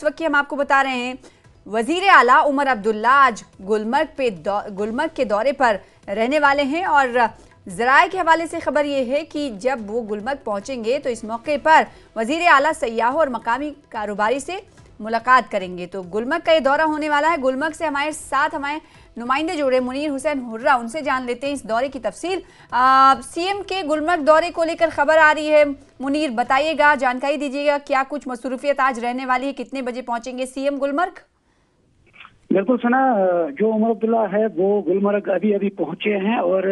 इस वक्त की हम आपको बता रहे हैं, वजीर आला उमर अब्दुल्ला आज गुलमर्ग के दौरे पर रहने वाले हैं और ज़राए के हवाले से खबर यह है कि जब वो गुलमर्ग पहुंचेंगे तो इस मौके पर वजीर आला सयाहों और मकामी कारोबारी से मुलाकात करेंगे। तो गुलमर्ग का ये दौरा होने वाला है। गुलमर्ग से हमारे साथ हमारे नुमाइंदे जुड़े मुनीर हुसैन हुर्रा, उनसे जान लेते हैं इस दौरे की तफसील। सीएम के गुलमर्ग दौरे को लेकर खबर आ रही है, मुनीर बताइएगा, जानकारी दीजिएगा, क्या कुछ मसरूफियत आज रहने वाली है, कितने बजे पहुंचेंगे सीएम गुलमर्ग? बिल्कुल सना, जो उमर अब्दुल्ला है वो गुलमर्ग अभी अभी पहुंचे हैं और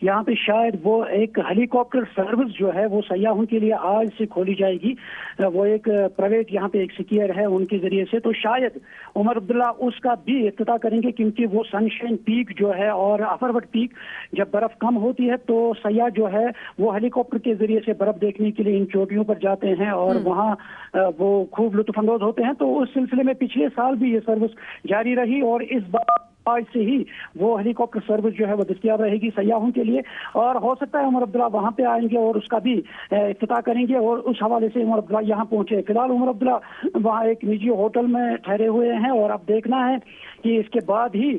यहाँ पे शायद वो एक हेलीकॉप्टर सर्विस जो है वो सयाहों के लिए आज से खोली जाएगी। वो एक प्राइवेट यहाँ पे एक स्कीयर है उनके जरिए से, तो शायद उमर अब्दुल्ला उसका भी इफ्तिताह करेंगे, क्योंकि वो सनशाइन पीक जो है और अफरवट पीक, जब बर्फ कम होती है तो सयाह जो है वो हेलीकॉप्टर के जरिए से बर्फ देखने के लिए इन चोटियों पर जाते हैं और वहाँ वो खूब लुत्फानंदोज होते हैं। तो उस सिलसिले में पिछले साल भी ये सर्विस जारी रही और इस बार आज से ही वो हेलीकॉप्टर सर्विस जो है वो दस्तयाब रहेगी सयाहों के लिए। और हो सकता है उमर अब्दुल्ला वहां पे आएंगे और उसका भी इफ्तिताह करेंगे और उस हवाले से उमर अब्दुल्ला यहाँ पहुंचे। फिलहाल उमर अब्दुल्ला वहाँ एक निजी होटल में ठहरे हुए हैं और अब देखना है कि इसके बाद ही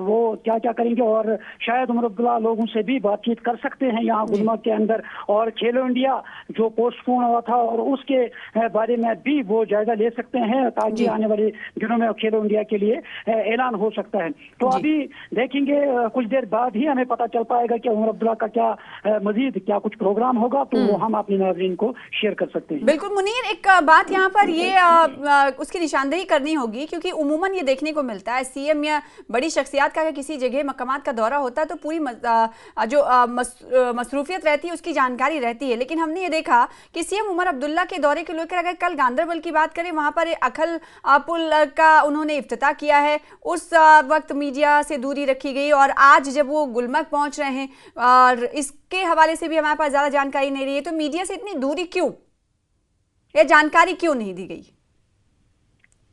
वो क्या क्या करेंगे और शायद उमर अब्दुल्ला लोगों से भी बातचीत कर सकते हैं यहाँ गुलमर्ग के अंदर। और खेलो इंडिया जो पोस्टपोन हुआ था और उसके बारे में भी वो जायजा ले सकते हैं, ताकि आने वाले दिनों में खेलो इंडिया के लिए ऐलान हो सकता है। तो अभी देखेंगे, कुछ देर बाद ही हमें पता चल पाएगा कि उमर अब्दुल्ला का क्या मजीद क्या कुछ प्रोग्राम होगा, तो वो हम अपने नाज़रीन को शेयर कर सकते हैं। बिल्कुल मुनीर, एक बात यहाँ पर ये उसकी निशानदेही करनी होगी, क्योंकि उमूमन ये देखने को मिलता है सीएम या बड़ी शख्सियत का किसी जगह मकामात का दौरा होता है तो पूरी जो मसरूफियत रहती है उसकी जानकारी रहती है। लेकिन हमने ये देखा कि सीएम उमर अब्दुल्ला के दौरे को लेकर अगर कल गांदरबल की बात करें, वहां पर अखल पुल का उन्होंने इफ्तिताह किया है, उस वक्त मीडिया से दूरी रखी गई और आज जब वो गुलमर्ग पहुंच रहे हैं और इसके हवाले से भी हमारे पास ज्यादा जानकारी नहीं रही है, तो मीडिया से इतनी दूरी क्यों, ये जानकारी क्यों नहीं दी गई?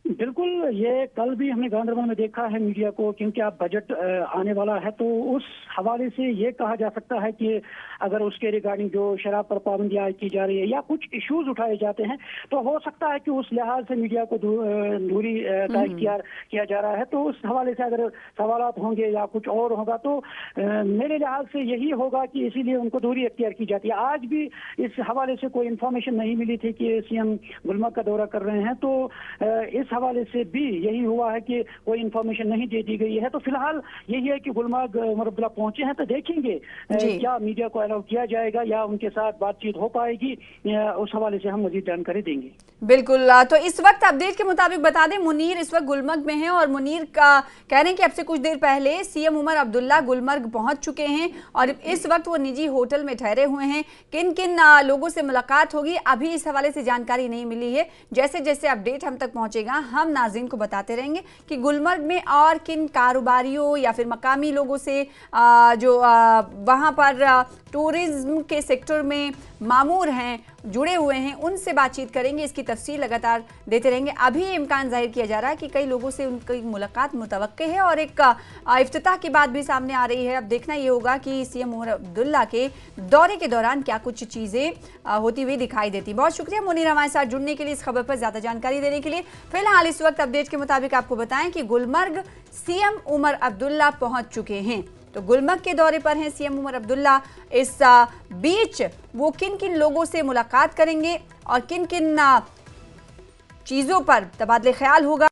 बिल्कुल, ये कल भी हमने गांदरबल में देखा है मीडिया को, क्योंकि अब बजट आने वाला है तो उस हवाले से ये कहा जा सकता है कि अगर उसके रिगार्डिंग जो शराब पर पाबंदी आयद की जा रही है या कुछ इश्यूज उठाए जाते हैं तो हो सकता है कि उस लिहाज से मीडिया को दूरी का इख्तियार किया जा रहा है। तो उस हवाले से अगर सवालात होंगे या कुछ और होगा तो मेरे लिहाज से यही होगा कि इसीलिए उनको दूरी इख्तियार की जाती है। आज भी इस हवाले से कोई इंफॉर्मेशन नहीं मिली थी कि सीएम गुलमर्ग का दौरा कर रहे हैं, तो इस हवाले से भी यही हुआ है कि कोई इंफॉर्मेशन नहीं दे दी गई है। तो फिलहाल यही है कि गुलमर्ग उमर अब्दुल्ला पहुंचे हैं, तो देखेंगे क्या मीडिया को अलाउ किया जाएगा या उनके साथ बातचीत हो पाएगी, उस हवाले से हम मजीद जानकारी देंगे। बिल्कुल, तो इस वक्त अपडेट के मुताबिक बता दें, मुनीर इस वक्त गुलमर्ग में है और मुनीर का कह रहे हैं कि अब से कुछ देर पहले सीएम उमर अब्दुल्ला गुलमर्ग पहुंच चुके हैं और इस वक्त वो निजी होटल में ठहरे हुए हैं। किन किन लोगों से मुलाकात होगी अभी इस हवाले से जानकारी नहीं मिली है। जैसे जैसे अपडेट हम तक पहुंचेगा हम नाज़रीन को बताते रहेंगे कि गुलमर्ग में और किन कारोबारियों या फिर मकामी लोगों से जो वहां पर टूरिज्म के सेक्टर में मामूर हैं, जुड़े हुए हैं, उनसे बातचीत करेंगे। इसकी तफसील लगातार देते रहेंगे। अभी ये इम्कान जाहिर किया जा रहा है कि कई लोगों से उनकी मुलाकात मुतवक्के है और एक इफ्तिताह की बात भी सामने आ रही है। अब देखना ये होगा कि सीएम उमर अब्दुल्ला के दौरे के दौरान क्या कुछ चीज़ें होती हुई दिखाई देती। बहुत शुक्रिया मुनीर हमारे साथ जुड़ने के लिए, इस खबर पर ज़्यादा जानकारी देने के लिए। फिलहाल इस वक्त अपडेट के मुताबिक आपको बताएं कि गुलमर्ग सीएम उमर अब्दुल्ला पहुँच चुके हैं। तो गुलमर्ग के दौरे पर हैं सीएम उमर अब्दुल्ला। इस बीच वो किन किन लोगों से मुलाकात करेंगे और किन किन चीज़ों पर तबादले ख्याल होगा।